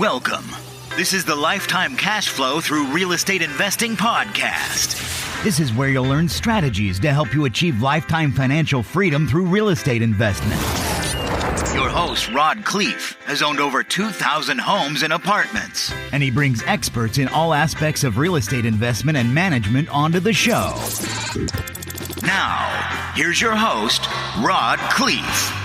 Welcome. This is the Lifetime Cashflow through Real Estate Investing podcast. This is where you'll learn strategies to help you achieve lifetime financial freedom through real estate investment. Your host, Riyad Khleif, has owned over 2,000 homes and apartments, and he brings experts in all aspects of real estate investment and management onto the show. Now, here's your host, Riyad Khleif.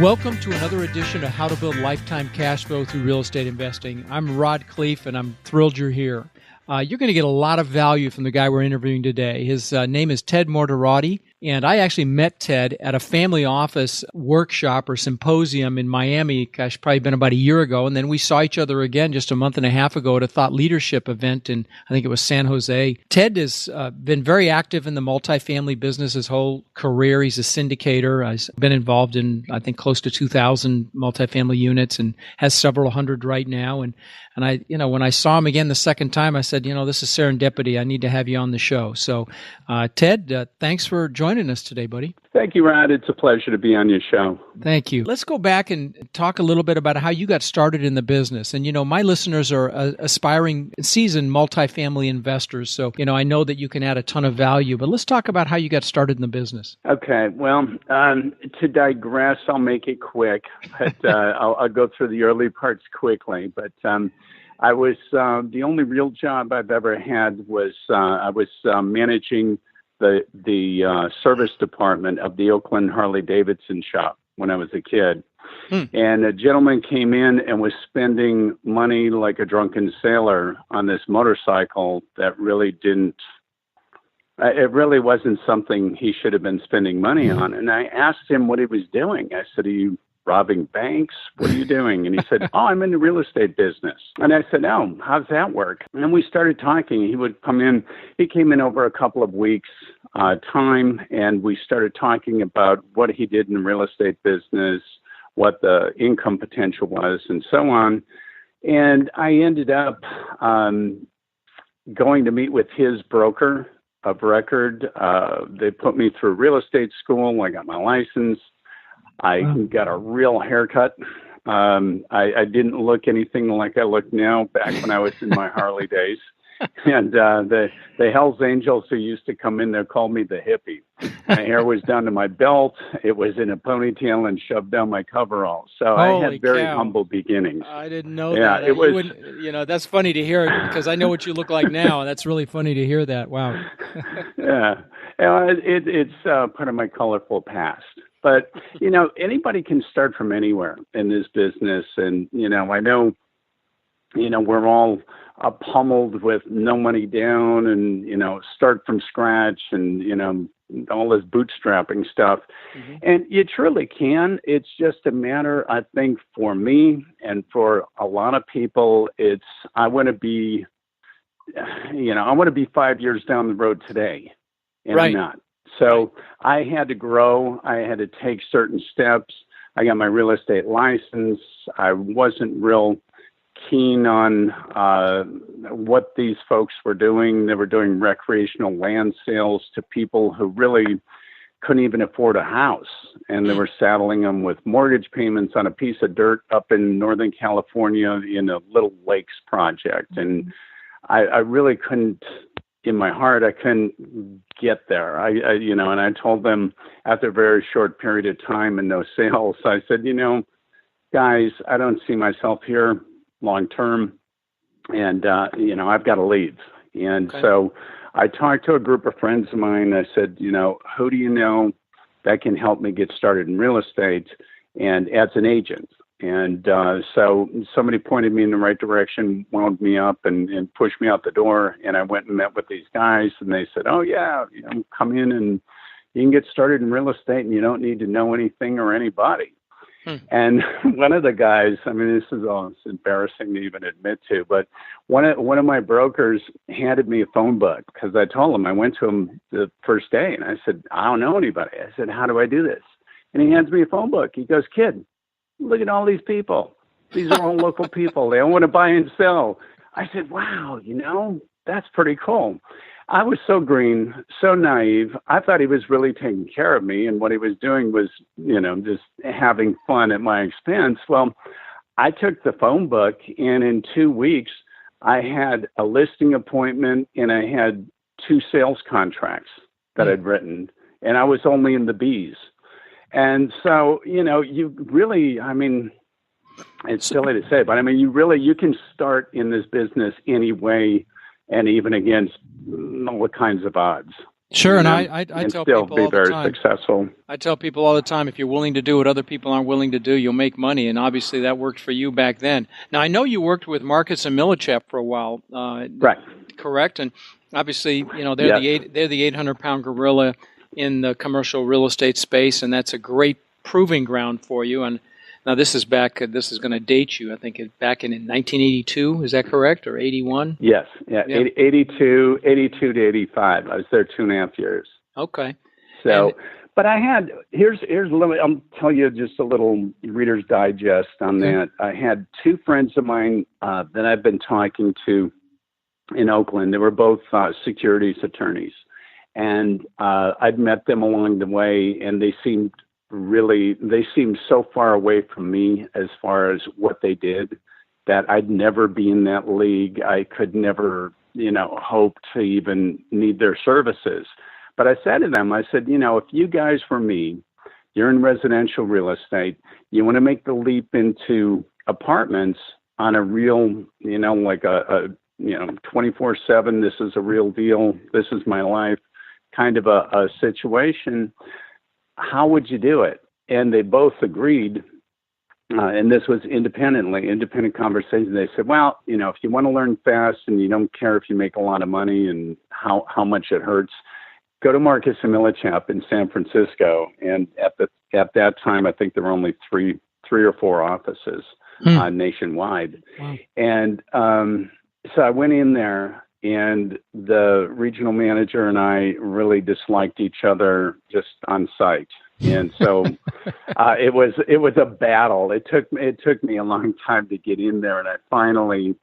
Welcome to another edition of How to Build Lifetime Cash Flow Through Real Estate Investing. I'm Riyad Khleif, and I'm thrilled you're here. You're going to get a lot of value from the guy we're interviewing today. His name is Ted Mortarotti, and I actually met Ted at a family office workshop or symposium in Miami, probably been about a year ago, and then we saw each other again just a month and a half ago at a thought leadership event in, I think it was San Jose. Ted has been very active in the multifamily business his whole career. He's a syndicator. He's been involved in, I think, close to 2,000 multifamily units and has several hundred right now. And I, when I saw him again the second time, I said, this is serendipity. I need to have you on the show. So, Ted, thanks for joining us today, buddy. Thank you, Rod. It's a pleasure to be on your show. Thank you. Let's go back and talk a little bit about how you got started in the business. And, my listeners are aspiring, seasoned multifamily investors. So, I know that you can add a ton of value, but let's talk about how you got started in the business. Okay. Well, to digress, I'll make it quick, but I'll go through the early parts quickly. But I was the only real job I've ever had was I was managing the service department of the Oakland Harley-Davidson shop when I was a kid. And a gentleman came in and was spending money like a drunken sailor on this motorcycle that really it really wasn't something he should have been spending money on. And I asked him what he was doing. I said, "Are you robbing banks? What are you doing?" And he said, "Oh, I'm in the real estate business." And I said, "Oh, how's that work?" And we started talking. He would come in. He came in over a couple of weeks time, and we started talking about what he did in the real estate business, what the income potential was, and so on. And I ended up going to meet with his broker of record. They put me through real estate school. I got my license. I got a real haircut. I didn't look anything like I look now back when I was in my Harley days. And the Hells Angels who used to come in there called me the hippie. My hair was down to my belt. It was in a ponytail and shoved down my coveralls. So I had very humble beginnings. I didn't know that. It was, that's funny to hear because I know what you look like now. That's really funny to hear that. Wow. Yeah. It's part of my colorful past. But, anybody can start from anywhere in this business. And, I know, we're all pummeled with no money down and, start from scratch and, all this bootstrapping stuff. Mm-hmm. And you truly can. It's just a matter, I think, for me and for a lot of people, I want to be 5 years down the road today. And right. I'm not. So I had to grow. I had to take certain steps. I got my real estate license. I wasn't real keen on what these folks were doing. They were doing recreational land sales to people who really couldn't even afford a house. And they were saddling them with mortgage payments on a piece of dirt up in Northern California in a little lakes project. And I really couldn't, in my heart, I couldn't get there. And I told them after a very short period of time and no sales, I said, guys, I don't see myself here long term. And, I've got to leave. And so I talked to a group of friends of mine. I said, who do you know that can help me get started in real estate and as an agent? And so somebody pointed me in the right direction, wound me up and pushed me out the door. And I went and met with these guys and they said, "Oh, yeah, come in and you can get started in real estate and you don't need to know anything or anybody." And one of the guys, this is it's embarrassing to even admit to, but one of my brokers handed me a phone book because I told him, I went to him the first day and I said, "I don't know anybody." I said, "How do I do this?" And he hands me a phone book. He goes, "Kid, look at all these people. These are all local people. They all want to buy and sell." I said, "Wow, that's pretty cool." I was so green, so naive. I thought he was really taking care of me, and what he was doing was, just having fun at my expense. Well, I took the phone book, and in 2 weeks, I had a listing appointment and I had 2 sales contracts that I'd written, and I was only in the B's. And so, you really, I mean, it's silly to say, but I mean, you can start in this business any way and even against all kinds of odds. Sure, and I tell still people be all the very time. successful. I tell people all the time, if you're willing to do what other people aren't willing to do, you'll make money, and obviously that worked for you back then. Now, I know you worked with Marcus and Millichap for a while, Right? Correct, and obviously, they're the 800-pound gorilla in the commercial real estate space, and that's a great proving ground for you. And now this is going to date you. I think back in 1982. Is that correct, or 81? Yes. Yeah. 82 to 85. I was there 2.5 years. Okay. So, but I had here's a little. I'll tell you just a little Reader's Digest on that. I had 2 friends of mine that I've been talking to in Oakland. They were both securities attorneys, and I'd met them along the way, and they seemed so far away from me as far as what they did that I'd never be in that league. I could never, hope to even need their services. But I said to them, I said, if you guys were me, you're in residential real estate, you want to make the leap into apartments on a real, like a 24/7, this is a real deal, this is my life kind of a situation, how would you do it? And they both agreed, and this was independent conversation. They said, well, if you want to learn fast and you don't care if you make a lot of money and how much it hurts, go to Marcus and Millichap in San Francisco. And at that time, I think there were only three or 4 offices nationwide. Wow. And so I went in there, and the regional manager and I really disliked each other just on sight. And so it was a battle. It took me a long time to get in there, and I finally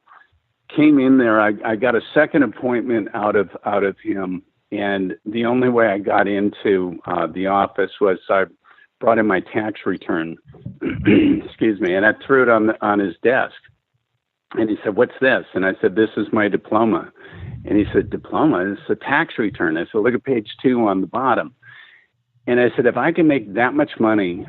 came in there. I got a second appointment out of him, and the only way I got into the office was I brought in my tax return, excuse me, and I threw it on his desk. And he said, what's this? And I said, this is my diploma. And he said, diploma? It's a tax return. I said, look at page 2 on the bottom. And I said, if I can make that much money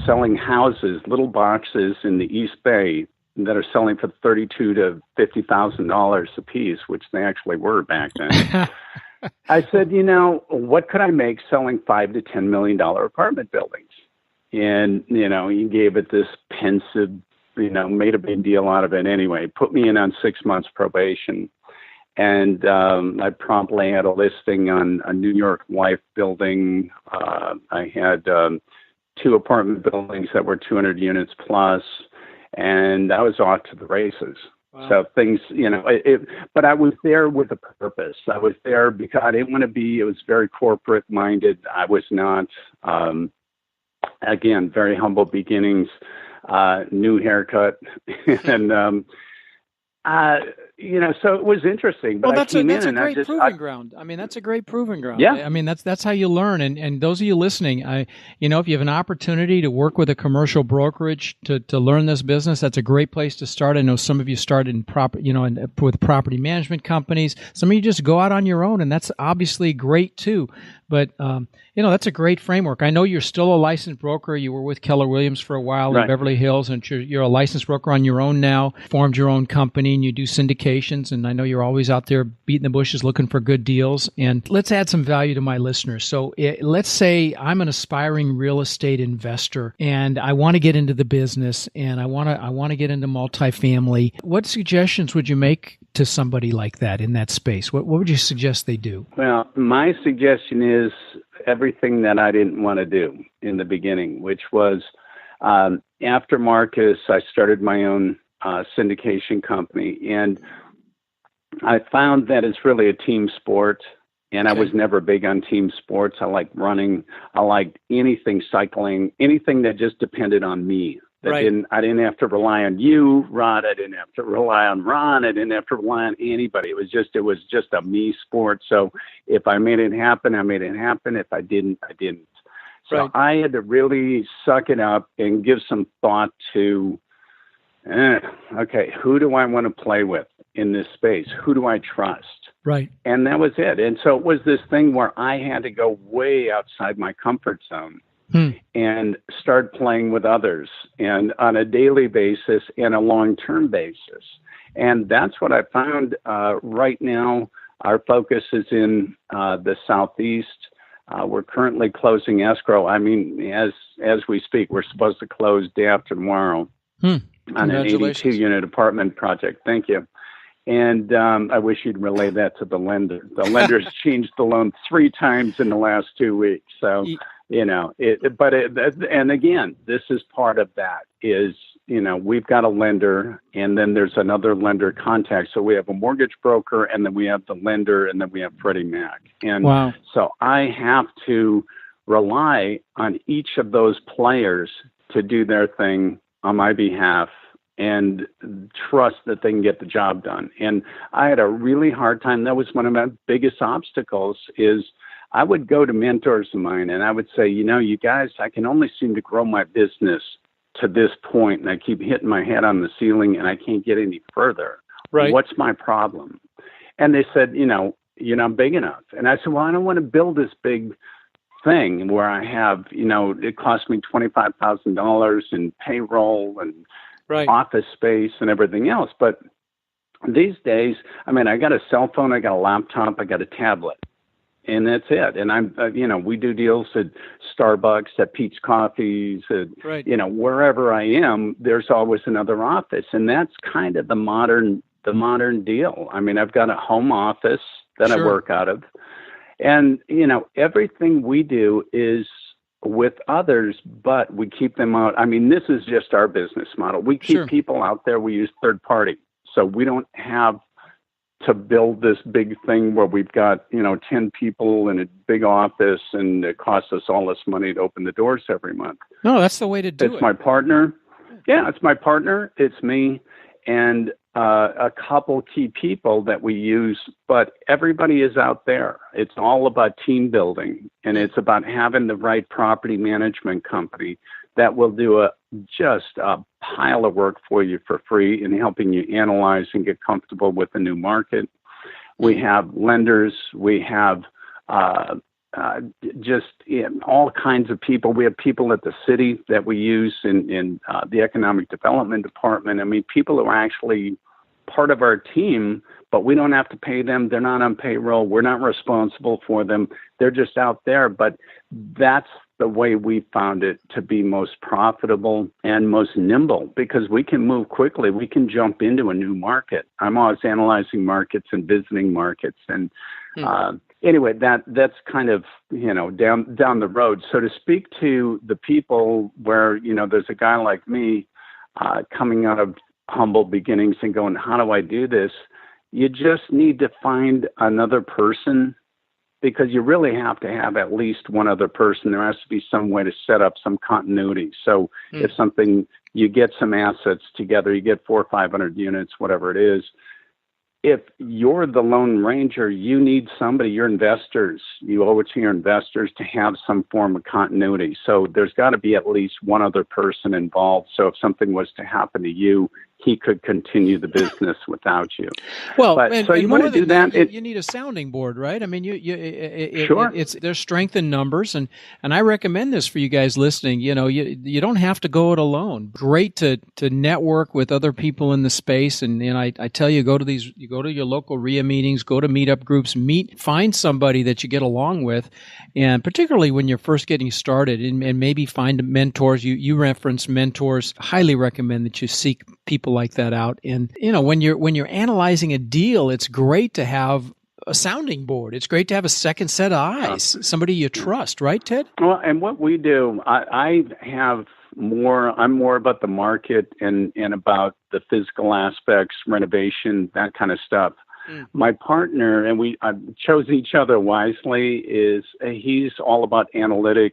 selling houses, little boxes in the East Bay that are selling for $32,000 to $50,000 a piece, which they actually were back then, I said, what could I make selling $5 to $10 million apartment buildings? And, he gave it this pensive, made a big deal out of it anyway, put me in on 6 months probation. And I promptly had a listing on a New York Life building. I had 2 apartment buildings that were 200 units plus, and I was off to the races. Wow. So things, but I was there with a purpose. I was there because I didn't want to be, it was very corporate minded. I was not, again, very humble beginnings, new haircut. And, so it was interesting. But that's a great proving ground. I mean, that's a great proving ground. Yeah. I mean, that's how you learn. And those of you listening, if you have an opportunity to work with a commercial brokerage to learn this business, that's a great place to start. I know some of you started with property management companies. Some of you just go out on your own, and that's obviously great too. But, that's a great framework. I know you're still a licensed broker. You were with Keller Williams for a while in Beverly Hills, and you're a licensed broker on your own now, formed your own company, and you do syndications. And I know you're always out there beating the bushes looking for good deals. And let's add some value to my listeners. So let's say I'm an aspiring real estate investor, and I want to get into the business, and I want to get into multifamily. What suggestions would you make to somebody like that in that space? What would you suggest they do? Well, my suggestion is everything that I didn't want to do in the beginning, which was after Marcus, I started my own syndication company. And I found that it's really a team sport. And I was never big on team sports. I like running. I liked anything cycling, anything that just depended on me. I didn't have to rely on you, Rod. I didn't have to rely on Ron. I didn't have to rely on anybody. It was just a me sport. So if I made it happen, I made it happen. If I didn't, I didn't. So I had to really suck it up and give some thought to okay, who do I want to play with in this space? Who do I trust? Right. And that was it. And so it was this thing where I had to go way outside my comfort zone and start playing with others, and on a daily basis and a long-term basis. And that's what I found right now. Our focus is in the Southeast. We're currently closing escrow. I mean, as we speak, we're supposed to close day after tomorrow on an 82-unit apartment project. Thank you. And I wish you'd relay that to the lender. The lender's changed the loan 3 times in the last 2 weeks. So, and again, this is part of that is, we've got a lender and then there's another lender contact. So we have a mortgage broker and then we have the lender and then we have Freddie Mac. And so I have to rely on each of those players to do their thing on my behalf and trust that they can get the job done. And I had a really hard time. That was one of my biggest obstacles is I would go to mentors of mine and I would say, you guys, I can only seem to grow my business to this point, and I keep hitting my head on the ceiling and I can't get any further. Right. What's my problem? And they said, you're not big enough. And I said, well, I don't want to build this big thing where I have, it cost me $25,000 in payroll and office space and everything else. But these days, I got a cell phone, I got a laptop, I got a tablet. And that's it. And I'm, we do deals at Starbucks, at Pete's Coffees, at, wherever I am, there's always another office. And that's kind of the modern deal. I've got a home office that I work out of. And, everything we do is with others, but we keep them out. This is just our business model. We keep people out there. We use third party. So we don't have to build this big thing where we've got, 10 people in a big office and it costs us all this money to open the doors every month. No, that's the way to do it. It's my partner. Yeah, it's my partner. It's me and a couple key people that we use, but everybody is out there. It's all about team building, and it's about having the right property management company that will do just a pile of work for you for free in helping you analyze and get comfortable with the new market. We have lenders. We have all kinds of people. We have people at the city that we use in the economic development department. People who are actually part of our team, but we don't have to pay them. They're not on payroll. We're not responsible for them. They're just out there. But that's the way we found it to be most profitable and most nimble, because we can move quickly. We can jump into a new market. I'm always analyzing markets and visiting markets. And anyway, that's kind of, down the road. So to speak to the people where, there's a guy like me coming out of humble beginnings and going, how do I do this? You just need to find another person, because you really have to have at least one other person. There has to be some way to set up some continuity. So if you get some assets together, you get 400 or 500 units, whatever it is. If you're the Lone Ranger, you need somebody, your investors, you owe it to your investors to have some form of continuity. So there's got to be at least one other person involved. So if something was to happen to you, he could continue the business without you. Well, so you want to do that. You need a sounding board, right? Sure. There's strength in numbers, and I recommend this for you guys listening. You don't have to go it alone. Great to network with other people in the space, and I tell you, go to your local RIA meetings, go to meetup groups, find somebody that you get along with, and particularly when you're first getting started, and maybe find mentors. You reference mentors. Highly recommend that you seek people like that out. And when you're analyzing a deal, it's great to have a sounding board. It's great to have a second set of eyes, somebody you trust, right, Ted? Well, and what we do, I'm more about the market and about the physical aspects, renovation, that kind of stuff. My partner, and I've chosen each other wisely, he's all about analytics.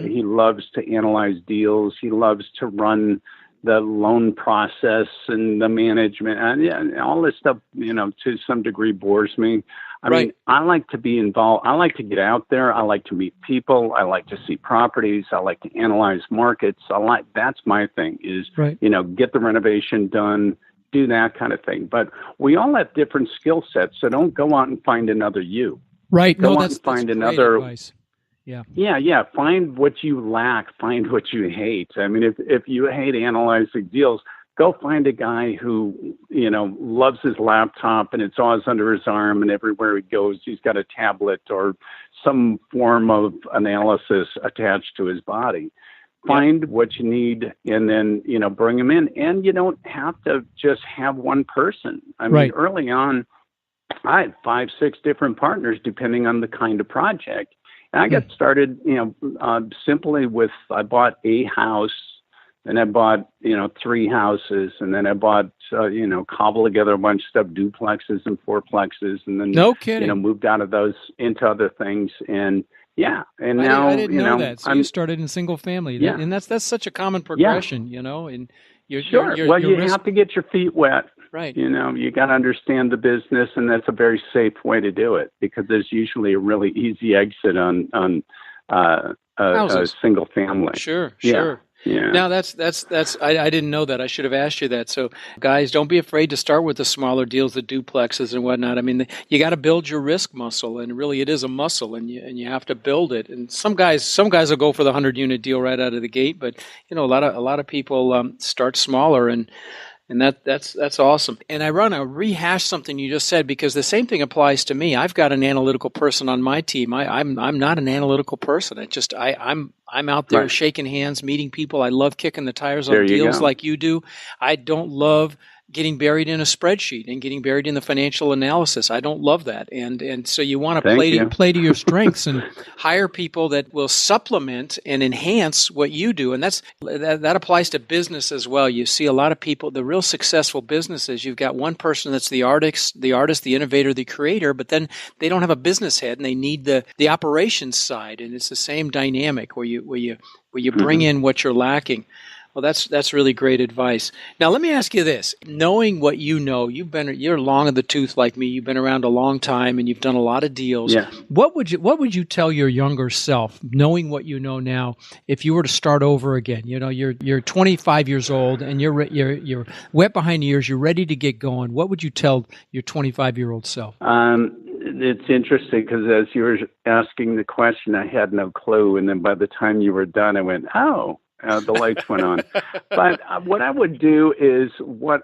He loves to analyze deals. He loves to run the loan process and the management and all this stuff, to some degree bores me. I mean, I like to be involved. I like to get out there. I like to meet people. I like to see properties. I like to analyze markets. That's my thing is, get the renovation done, do that kind of thing. But we all have different skill sets. So don't go out and find another you. Right. Go no, out and find another advice. Yeah. Yeah. Find what you lack. Find what you hate. I mean, if you hate analyzing deals, go find a guy who, loves his laptop and it's always under his arm, and everywhere he goes, he's got a tablet or some form of analysis attached to his body. Find what you need and then, bring him in. And you don't have to just have one person. I mean, early on, I had 5, 6 different partners depending on the kind of project. And I got started, simply with, I bought a house, and I bought, 3 houses, and then I bought, cobbled together a bunch of stuff, duplexes and fourplexes, and then, no kidding, moved out of those into other things. And and now, I didn't know that. So you started in single family, and that's such a common progression, and you're you have to get your feet wet. Right. You got to understand the business, and that's a very safe way to do it because there's usually a really easy exit on a single family. Sure. Yeah. Now that's I didn't know that. I should have asked you that. So guys, don't be afraid to start with the smaller deals, the duplexes and whatnot. I mean, you got to build your risk muscle, and really it is a muscle, and you have to build it. And some guys will go for the 100-unit deal right out of the gate, but a lot of people start smaller, and that's awesome. And I want to rehash something you just said because the same thing applies to me. I've got an analytical person on my team. I'm not an analytical person. I'm out there shaking hands, meeting people. I love kicking the tires on deals like you do. I don't love getting buried in a spreadsheet and getting buried in the financial analysis. I don't love that. And so you want to play to your strengths and hire people that will supplement and enhance what you do. And that applies to business as well. You see a lot of people, the real successful businesses, you've got one person that's the artist, the innovator, the creator, but then they don't have a business head and they need the operations side. And it's the same dynamic where you bring in what you're lacking. Well, that's really great advice. Now, let me ask you this. Knowing what you know, you're long in the tooth like me. You've been around a long time and you've done a lot of deals. Yeah. What would you tell your younger self, knowing what you know now, if you were to start over again? You're 25 years old and you're wet behind the ears. You're ready to get going. What would you tell your 25-year-old self? It's interesting because as you were asking the question, I had no clue. And then by the time you were done, I went, oh. The lights went on. But what I would do is the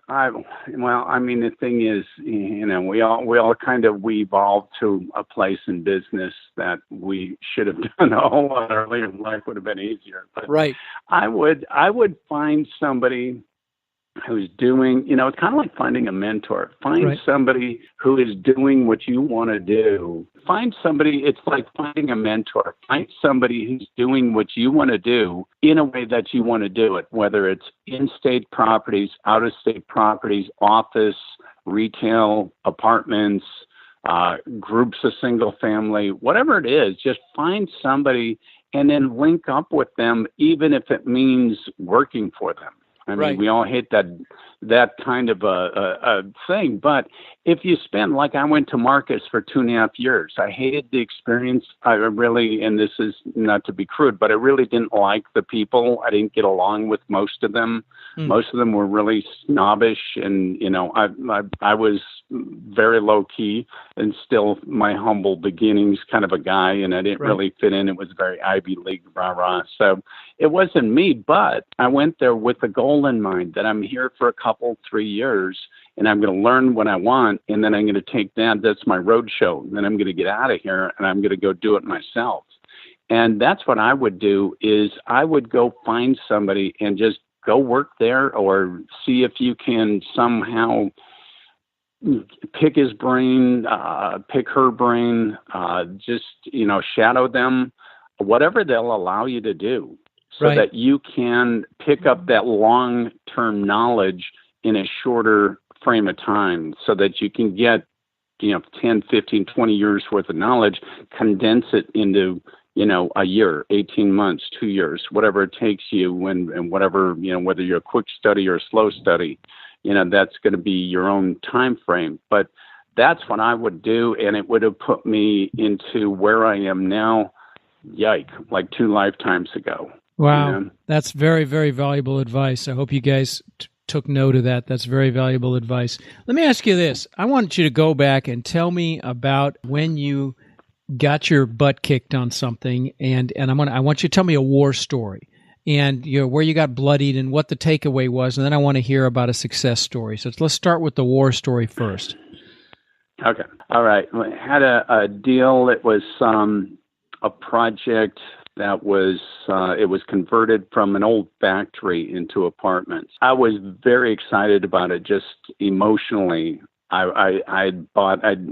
thing is, we all we evolved to a place in business that we should have done a whole lot earlier. Life would have been easier. But I would find somebody who's doing, it's kind of like finding a mentor. Find somebody who is doing what you want to do. Find somebody, it's like finding a mentor. Find somebody who's doing what you want to do in a way that you want to do it, whether it's in-state properties, out-of-state properties, office, retail, apartments, groups of single family, whatever it is, just find somebody and then link up with them, even if it means working for them. I mean, we all hate that kind of a thing. But if you spend, like I went to Marcus for 2.5 years, I hated the experience. And this is not to be crude, but I really didn't like the people. I didn't get along with most of them. Most of them were really snobbish. And, I was very low key and still my humble beginnings kind of a guy. And I didn't really fit in. It was very Ivy League, rah-rah. So it wasn't me, but I went there with a goal in mind that I'm here for 3 years and I'm going to learn what I want. And then I'm going to take that's my road show. And then I'm going to get out of here and I'm going to go do it myself. And that's what I would do is I would go find somebody and just go work there or see if you can somehow pick his brain, pick her brain, shadow them, whatever they'll allow you to do. So that you can pick up that long-term knowledge in a shorter frame of time so that you can get, 10, 15, 20 years worth of knowledge, condense it into, a year, 18 months, 2 years, whatever it takes you, and whatever, whether you're a quick study or a slow study, that's going to be your own time frame. But that's what I would do, and it would have put me into where I am now, like 2 lifetimes ago. Wow. That's very, very valuable advice. I hope you guys took note of that. That's very valuable advice. Let me ask you this. I want you to go back and tell me about when you got your butt kicked on something, and I want you to tell me a war story, and where you got bloodied and what the takeaway was, and then I want to hear about a success story. So let's start with the war story first. Okay. All right. I had a deal. It was a project that was it was converted from an old factory into apartments. I was very excited about it, just emotionally. I'd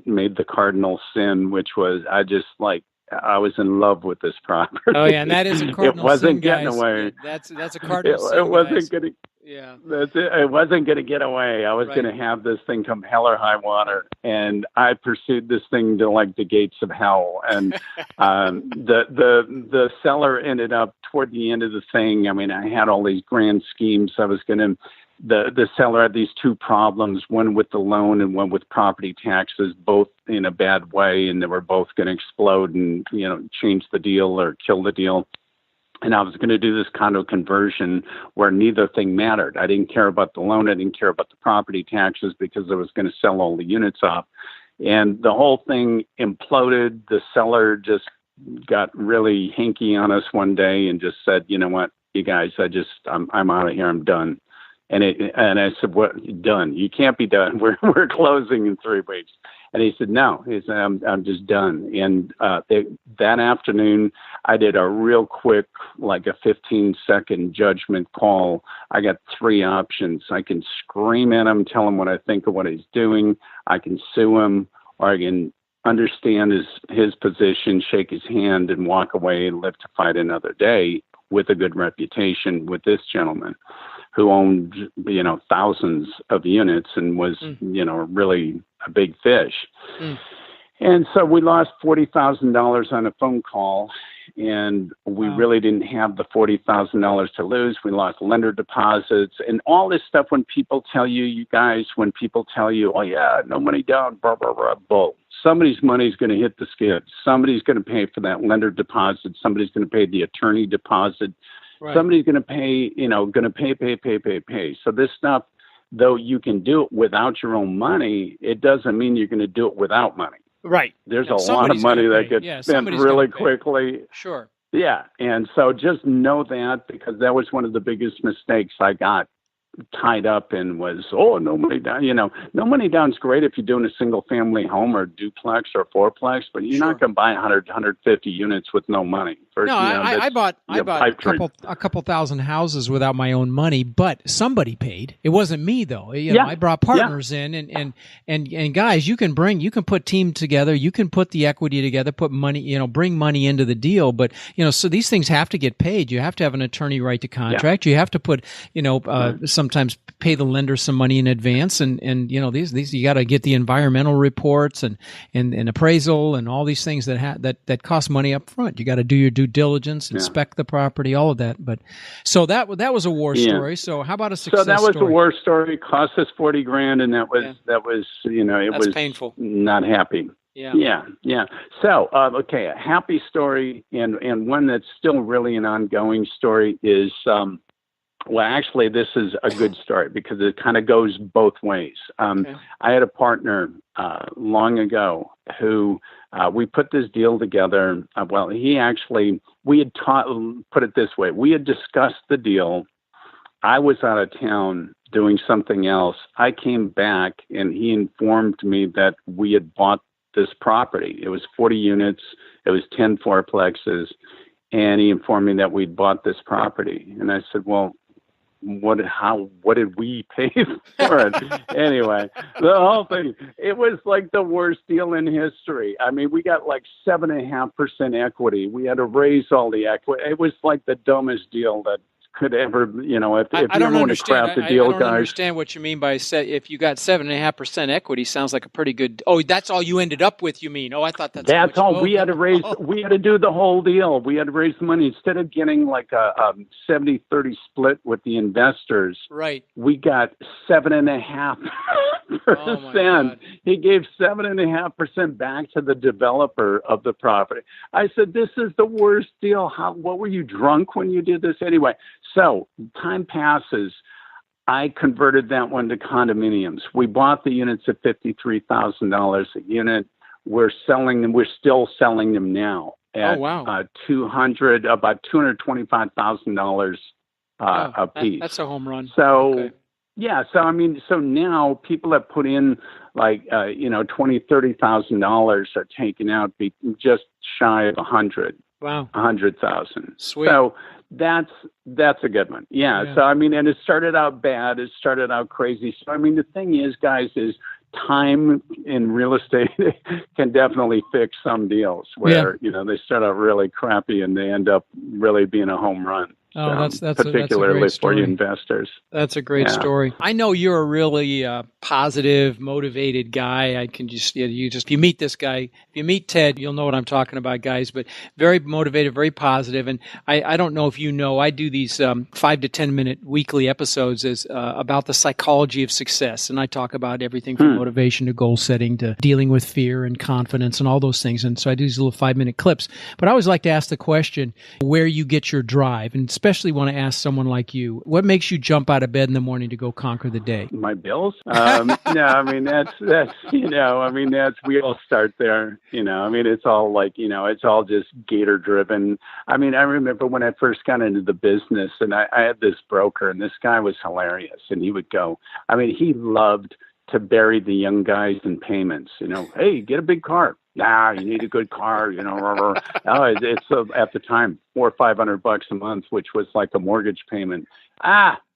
made the cardinal sin, which was I was in love with this property. Oh yeah, and that is a cardinal sin, It wasn't guys. getting away. That's a cardinal sin, It wasn't guys. going to. Yeah. That's it. It wasn't going to get away. I was Right. going to have this thing come hell or high water, and I pursued this thing to like the gates of hell. And the seller ended up toward the end of the thing. I mean, I had all these grand schemes. I was going to. The seller had these 2 problems, one with the loan and one with property taxes, both in a bad way, and they were both going to explode and change the deal or kill the deal. And I was going to do this condo conversion where neither thing mattered. I didn't care about the loan. I didn't care about the property taxes because I was going to sell all the units off. And the whole thing imploded. The seller just got really hinky on us one day and just said, you know what, you guys, I'm out of here. I'm done. And I said, what, done? You can't be done. We're closing in 3 weeks. And he said, no. He said, I'm just done. And that afternoon, I did a real quick, like a 15-second judgment call. I got 3 options. I can scream at him, tell him what I think of what he's doing. I can sue him, or I can understand his position, shake his hand, and walk away and live to fight another day with a good reputation with this gentleman who owned, thousands of units and was, really a big fish. And so we lost $40,000 on a phone call, and we really didn't have the $40,000 to lose. We lost lender deposits and all this stuff. When people tell you, oh yeah, no money down, blah, blah, blah, bull. Somebody's money is going to hit the skids. Somebody's going to pay for that lender deposit. Somebody's going to pay the attorney deposit. Right. Somebody's going to pay, pay. So this stuff, though you can do it without your own money, it doesn't mean you're going to do it without money. Right. There's a lot of money that gets spent really quickly. Sure. Yeah. And so just know that, because that was one of the biggest mistakes I got tied up in was, no money down. No money down is great if you're doing a single family home or duplex or fourplex, but you're not going to buy 100, 150 units with no money. First, I bought a couple thousand houses without my own money, but somebody paid. It wasn't me though. I brought partners in, and guys, you can put team together, you can put the equity together, put money, bring money into the deal, but so these things have to get paid. You have to have an attorney write the contract. You have to put, sometimes pay the lender some money in advance, and these you got to get the environmental reports and appraisal and all these things that cost money up front. You got to do your due diligence, inspect the property, all of that. But so that was a war story. So how about a success story? So that was a war story. Cost us $40,000, and that was it was painful. Not happy. Yeah. So, a happy story, and one that's still really an ongoing story is. Well, actually, this is a good story because it kind of goes both ways. I had a partner long ago who we put this deal together. We had put it this way. We had discussed the deal. I was out of town doing something else. I came back, and he informed me that we had bought this property. It was 40 units. It was 10 fourplexes. And he informed me that we'd bought this property. And I said, well, what did we pay for it? Anyway, the whole thing, it was like the worst deal in history. I mean, we got like 7.5% equity. We had to raise all the equity. It was like the dumbest deal that could ever, if I you don't ever want to understand. craft a deal, I don't guys. understand what you mean by if you got 7.5% equity. Sounds like a pretty good. Oh, that's all you ended up with. You mean? Oh, I thought that's how much. All we had to raise. We had to do the whole deal. We had to raise the money instead of getting like a 70-30 split with the investors. Right. We got 7.5%. Oh, he gave 7.5% back to the developer of the property. I said, "This is the worst deal. What were you, drunk when you did this?" Anyway, so time passes. I converted that one to condominiums. We bought the units at $53,000 a unit. We're selling them. We're still selling them now at about $225,000 a piece. That's a home run. So. Okay. Yeah, so now people that put in like $20,000-$30,000 are taking out just shy of 100. Wow, 100,000. Sweet. So that's a good one. Yeah. So and it started out bad. It started out crazy. So the thing is, guys, is time in real estate can definitely fix some deals where they start out really crappy and they end up really being a home run. Oh, that's particularly a great for story. investors. That's a great story. I know you're a really positive, motivated guy. I can just if you meet this guy, if you meet Ted, you'll know what I'm talking about, guys. But very motivated, very positive. And I don't know if you know, I do these 5 to 10 minute weekly episodes about the psychology of success, and I talk about everything from motivation to goal setting to dealing with fear and confidence and all those things. And so I do these little 5-minute clips. But I always like to ask the question where you get your drive, and especially want to ask someone like you, what makes you jump out of bed in the morning to go conquer the day? My bills? No, that's we all start there. It's all like, it's all just gator driven. I remember when I first got into the business and I had this broker, and this guy was hilarious, and he would go, he loved to bury the young guys in payments. Hey, get a big car. Nah, you need a good car. It's at the time $400 or $500 a month, which was like a mortgage payment.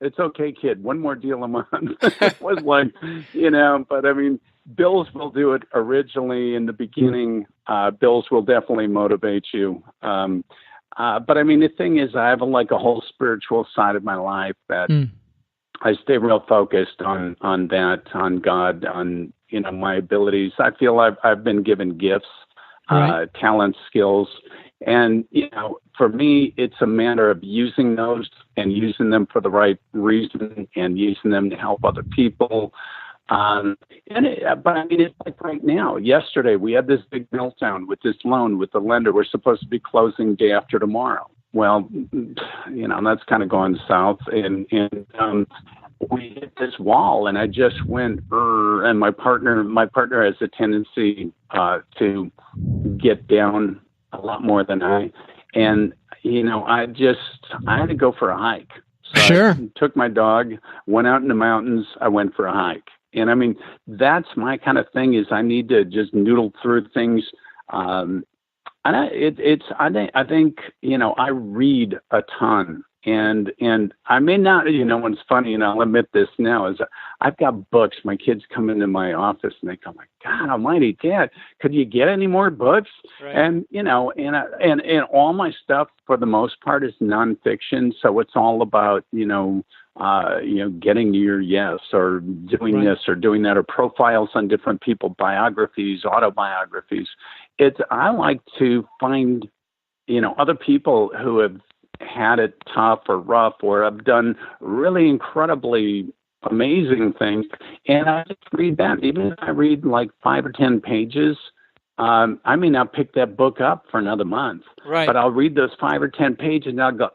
It's okay, kid. One more deal a month. It was like, but bills will do it originally in the beginning. Bills will definitely motivate you. But the thing is, I have a whole spiritual side of my life that I stay real focused on that, on God, on my abilities. I feel I've been given gifts, talents, skills, and for me, it's a matter of using those and using them for the right reason and using them to help other people. But it's like right now. Yesterday, we had this big meltdown with this loan with the lender. We're supposed to be closing day after tomorrow. Well, that's kind of going south, and we hit this wall, and I just went, and my partner has a tendency to get down a lot more than I, and I had to go for a hike. So sure. I took my dog, went out in the mountains. I went for a hike, and that's my kind of thing. Is I need to just noodle through things. I think I read a ton, and I may not, what's funny, and I'll admit this now, is I've got books. My kids come into my office and they go, "My God Almighty, Dad, could you get any more books?" Right. And and all my stuff for the most part is nonfiction, so it's all about getting to your yes, or doing this or doing that, or profiles on different people, biographies, autobiographies. I like to find, other people who have had it tough or rough or have done really incredibly amazing things. And I just read that. Even if I read like 5 or 10 pages, I may not pick that book up for another month, but I'll read those 5 or 10 pages and I'll go,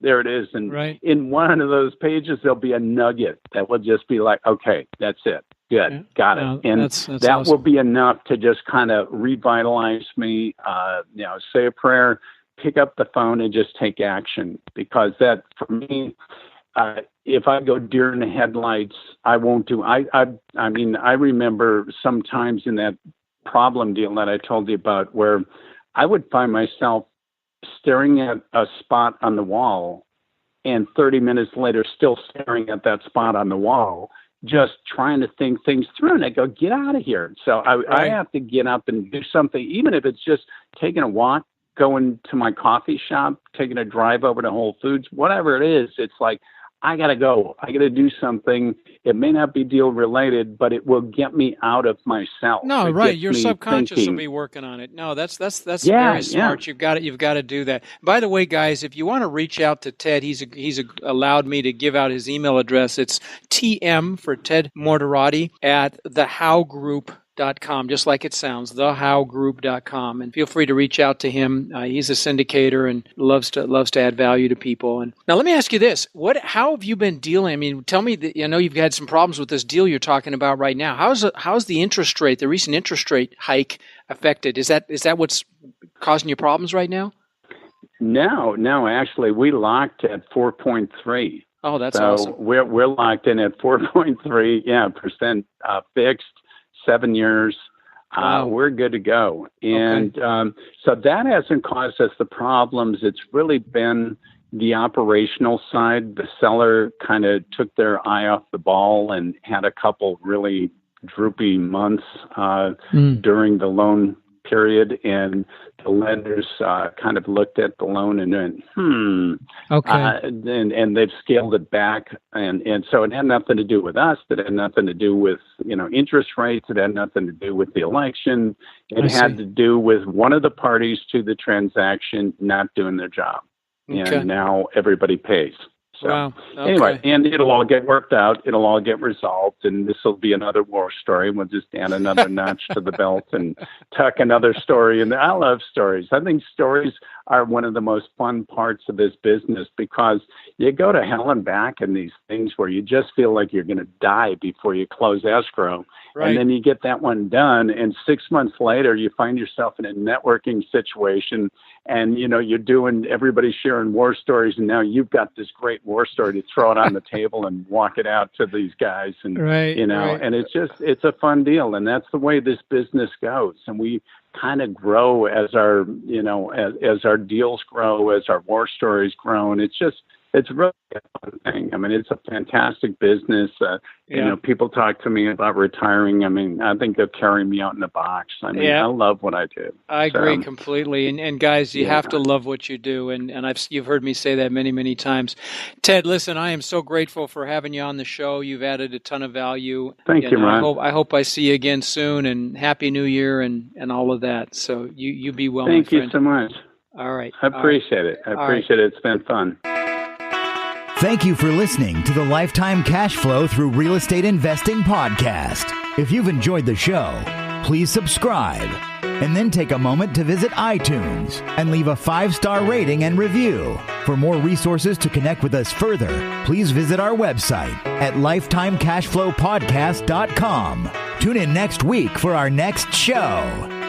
there it is. And in one of those pages, there'll be a nugget that will just be like, okay, that's it. Good. Got it. And that's that awesome. will be enough to just kind of revitalize me, say a prayer, pick up the phone and just take action. Because that, for me, if I go deer in the headlights, I won't do, I remember sometimes in that problem deal that I told you about where I would find myself staring at a spot on the wall and 30 minutes later still staring at that spot on the wall, just trying to think things through. And I go, get out of here. So I have to get up and do something, even if it's just taking a walk, going to my coffee shop, taking a drive over to Whole Foods, whatever it is, it's like, I got to go. I got to do something. It may not be deal related, but it will get me out of myself. No, it right. Your subconscious thinking. will be working on it. No, that's very smart. Yeah. You've got to do that. By the way, guys, if you want to reach out to Ted, he's allowed me to give out his email address. It's TM for Ted Mortarotti at thehowgroup.com, just like it sounds, thehowgroup.com. And feel free to reach out to him. He's a syndicator and loves to add value to people. And now let me ask you this. How have you been dealing? I mean, tell me, I know you've had some problems with this deal you're talking about right now. How's the interest rate, the recent interest rate hike affected? Is that what's causing you problems right now? No, actually, we locked at 4.3. Oh, that's awesome. We're locked in at 4.3, percent fixed. 7 years, Wow. We're good to go. And so that hasn't caused us the problems. It's really been the operational side. The seller kind of took their eye off the ball and had a couple really droopy months during the loan period. And the lenders kind of looked at the loan and went, and they've scaled it back. And so it had nothing to do with us. It had nothing to do with, interest rates. It had nothing to do with the election. It had to do with one of the parties to the transaction not doing their job. Okay. And now everybody pays. So wow. Anyway, and it'll all get worked out. It'll all get resolved. And this will be another war story. We'll just add another notch to the belt and tuck another story. And I love stories. I think stories are one of the most fun parts of this business because you go to hell and back in these things where you just feel like you're going to die before you close escrow. Right. And then you get that one done. And 6 months later, you find yourself in a networking situation and, you're doing, everybody's sharing war stories. And now you've got this great war story to throw it on the table and walk it out to these guys. And, and it's a fun deal. And that's the way this business goes. And we kind of grow as our, as our deals grow, as our war stories grow. And it's really a fun thing. I mean, it's a fantastic business. People talk to me about retiring. I mean, I think they'll carry me out in a box. I mean, I love what I do. I agree completely. And guys, you have to love what you do. And you've heard me say that many, many times. Ted, listen, I am so grateful for having you on the show. You've added a ton of value. Thank you, Ron. I hope I see you again soon, and Happy New Year and all of that. So you be well, Thank my friend. you so much. All right. I appreciate it. I appreciate it. It's been fun. Thank you for listening to the Lifetime Cash Flow Through Real Estate Investing podcast. If you've enjoyed the show, please subscribe and then take a moment to visit iTunes and leave a 5-star rating and review. For more resources to connect with us further, please visit our website at lifetimecashflowpodcast.com. Tune in next week for our next show.